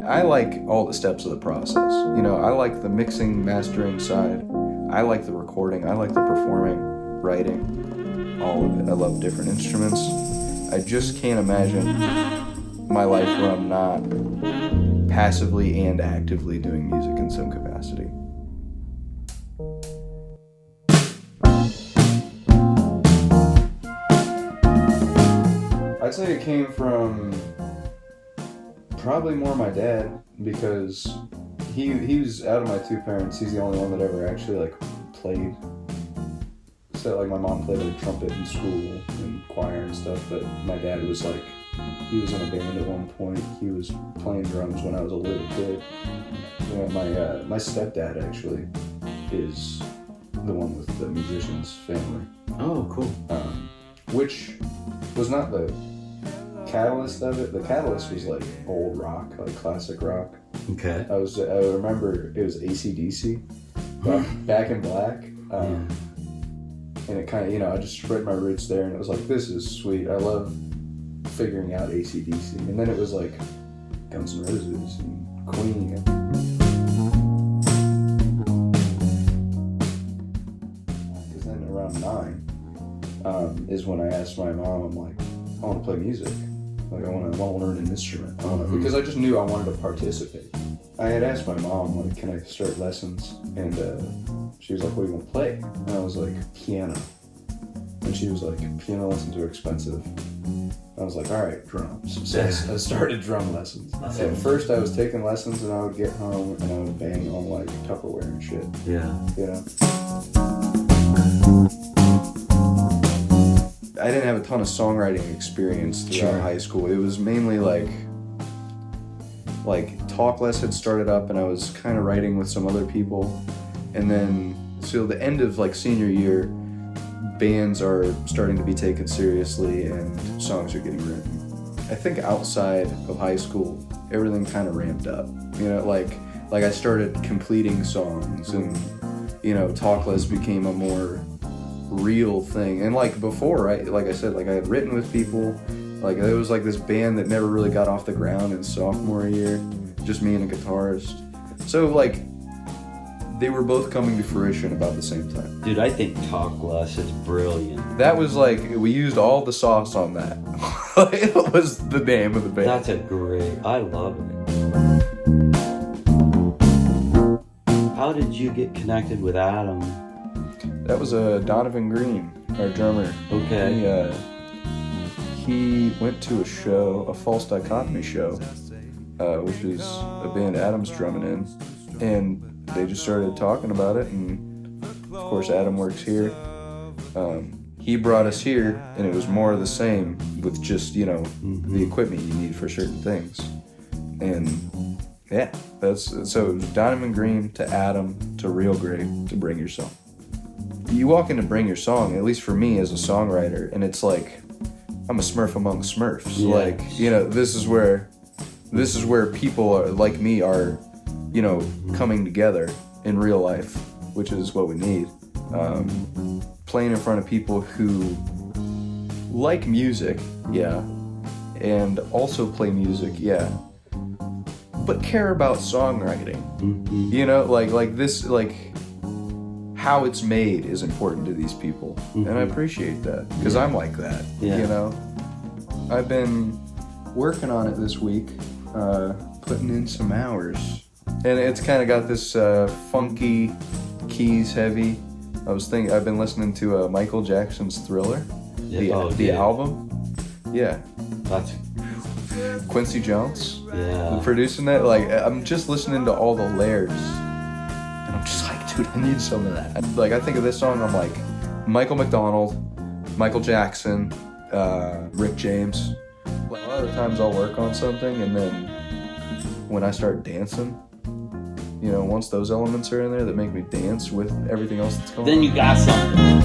I like all the steps of the process. You know, I like the mixing, mastering side. I like the recording. I like the performing, writing, all of it. I love different instruments. I just can't imagine my life where I'm not passively and actively doing music in some capacity. I'd say it came from probably more my dad, because he was, out of my two parents, he's the only one that ever actually like played. So like my mom played like trumpet in school and choir and stuff, but my dad was like, he was in a band at one point. He was playing drums when I was a little kid. You know, my stepdad actually is the one with the musician's family. Oh, cool. Which was not the catalyst of it. The catalyst was like old rock, like classic rock. Okay. I remember it was AC/DC, Back in Black. And it kind of, you know, I just spread my roots there, and it was like, this is sweet. I love figuring out AC/DC. And then it was like Guns N' Roses and Queen. Because then around 9 is when I asked my mom, I'm like, I want to play music. Like I want to learn an instrument. Because I just knew I wanted to participate. I had asked my mom, like, can I start lessons? And she was like, what do you want to play? And I was like, piano. And she was like, piano lessons are expensive. I was like, all right, drums. So I started drum lessons. At first I was taking lessons and I would get home and I would bang on like Tupperware and shit. Yeah. You know? I didn't have a ton of songwriting experience throughout high school. It was mainly like Talkless had started up and I was kind of writing with some other people. And then, so the end of like senior year, bands are starting to be taken seriously and songs are getting written. I think outside of high school, everything kind of ramped up. You know, like I started completing songs and, you know, Talkless became a more real thing. And like before, like I said, like I had written with people. Like there was like this band that never really got off the ground in sophomore year, just me and a guitarist. So like they were both coming to fruition about the same time. Dude, I think Talkless is brilliant. That was like, we used all the sauce on that. It was the name of the band. That's I love it. How did you get connected with Adam? That was Donovan Green, our drummer. Okay. He went to a show, a False Dichotomy show, which is a band Adam's drumming in, and they just started talking about it, and of course Adam works here. He brought us here, and it was more of the same with just, you know, the equipment you need for certain things. And yeah, so it was Donovan Green to Adam to Realgrey to Bring Your Song. You walk in to Bring Your Song, at least for me as a songwriter, and it's like, I'm a Smurf among Smurfs. Yeah. Like, you know, this is where people are, like me are, you know, coming together in real life, which is what we need. Playing in front of people who like music, yeah, and also play music, yeah, but care about songwriting. You know, like this, like how it's made is important to these people, and I appreciate that because I'm like that. You know, I've been working on it this week, putting in some hours, and it's kind of got this funky, keys heavy. I've been listening to Michael Jackson's Thriller, the album. Yeah, that's Quincy Jones. Yeah, producing that. Like, I'm just listening to all the layers, and I'm just like, dude, I need some of that. Like, I think of this song, I'm like, Michael McDonald, Michael Jackson, Rick James. Like, a lot of times I'll work on something, and then when I start dancing, you know, once those elements are in there that make me dance with everything else that's going on, then you got something.